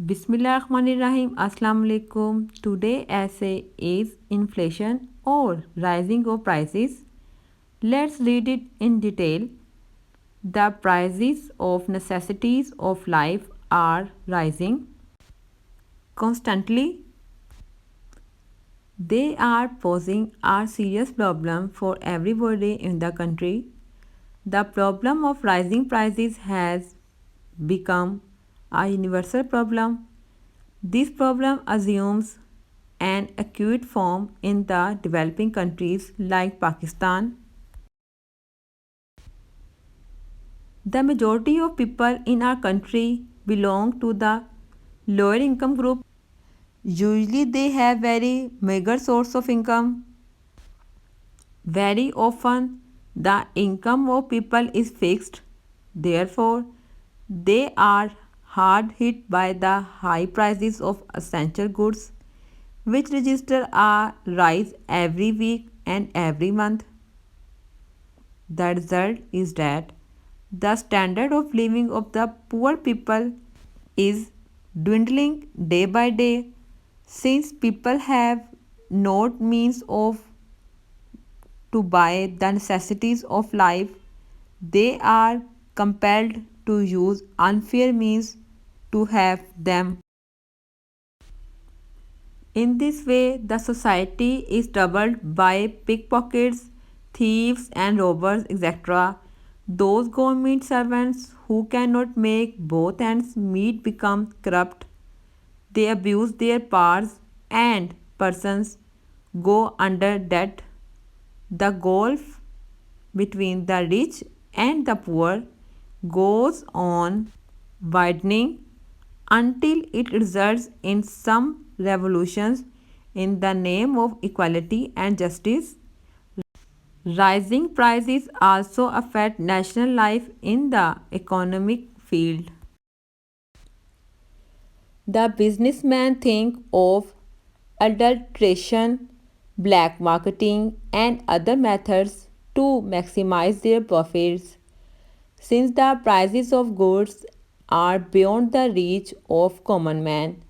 Bismillahirrahmanirrahim. Assalamu alaikum. Today essay is inflation or rising of prices. Let's read it in detail. The prices of necessities of life are rising constantly. They are posing a serious problem for everybody in the country. The problem of rising prices has become a universal problem. This problem assumes an acute form in the developing countries like Pakistan. The majority of people in our country belong to the lower income group. Usually they have very meager source of income. Very often the income of people is fixed. Therefore, they are hard hit by the high prices of essential goods which register a rise every week and every month. The result is that the standard of living of the poor people is dwindling day by day since people have not means of to buy the necessities of life. They are compelled to use unfair means to have them. In this way, the society is troubled by pickpockets, thieves, and robbers, etc. Those government servants who cannot make both ends meet become corrupt. They abuse their powers and persons go under debt. The gulf between the rich and the poor goes on widening until it results in some revolutions in the name of equality and justice. Rising prices also affect national life in the economic field. The businessmen think of adulteration, black marketing, and other methods to maximize their profits. Since the prices of goods are beyond the reach of common man,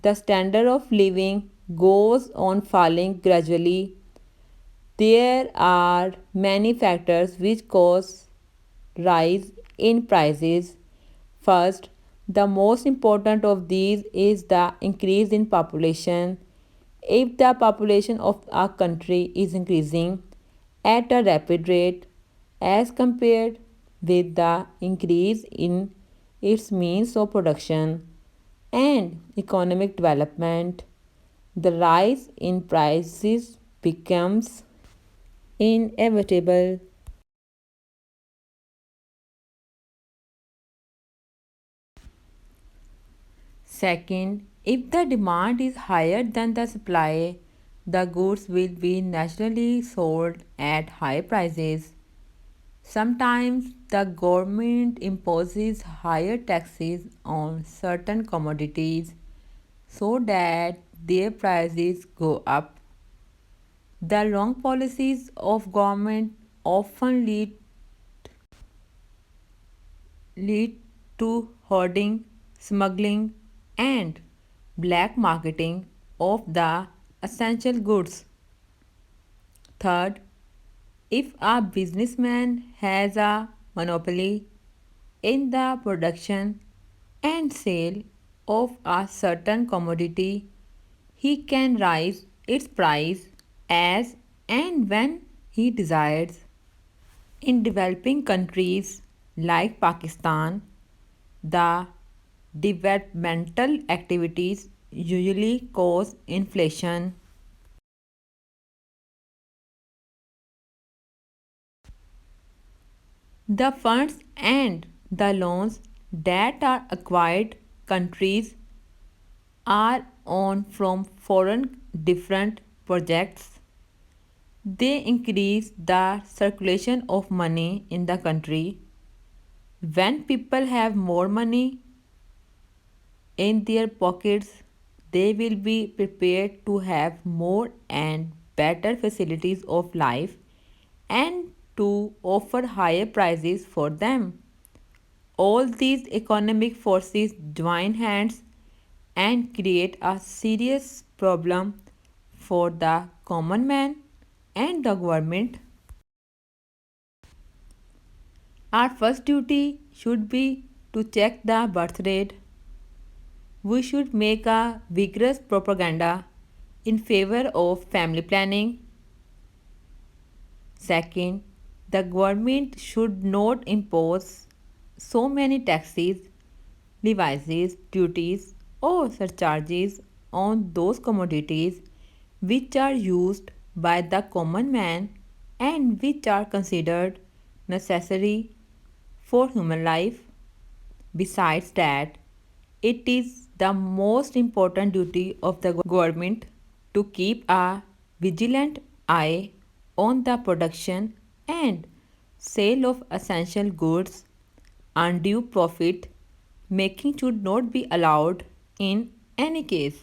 the standard of living goes on falling gradually. There are many factors which cause rise in prices. First, the most important of these is the increase in population. If the population of a country is increasing at a rapid rate as compared with the increase in its means of production and economic development, the rise in prices becomes inevitable. Second, if the demand is higher than the supply, the goods will be naturally sold at high prices. Sometimes the government imposes higher taxes on certain commodities so that their prices go up. The wrong policies of government often lead to hoarding, smuggling, and black marketing of the essential goods. Third, if a businessman has a monopoly in the production and sale of a certain commodity, he can raise its price as and when he desires. In developing countries like Pakistan, the developmental activities usually cause inflation. The funds and the loans that are acquired countries are on from foreign different projects. They increase the circulation of money in the country. When people have more money in their pockets, they will be prepared to have more and better facilities of life and to offer higher prices for them. All these economic forces join hands and create a serious problem for the common man and the government. Our first duty should be to check the birth rate. We should make a vigorous propaganda in favor of family planning. Second, the government should not impose so many taxes, levies, duties, or surcharges on those commodities which are used by the common man and which are considered necessary for human life. Besides that, it is the most important duty of the government to keep a vigilant eye on the production and sale of essential goods. Undue profit making should not be allowed in any case.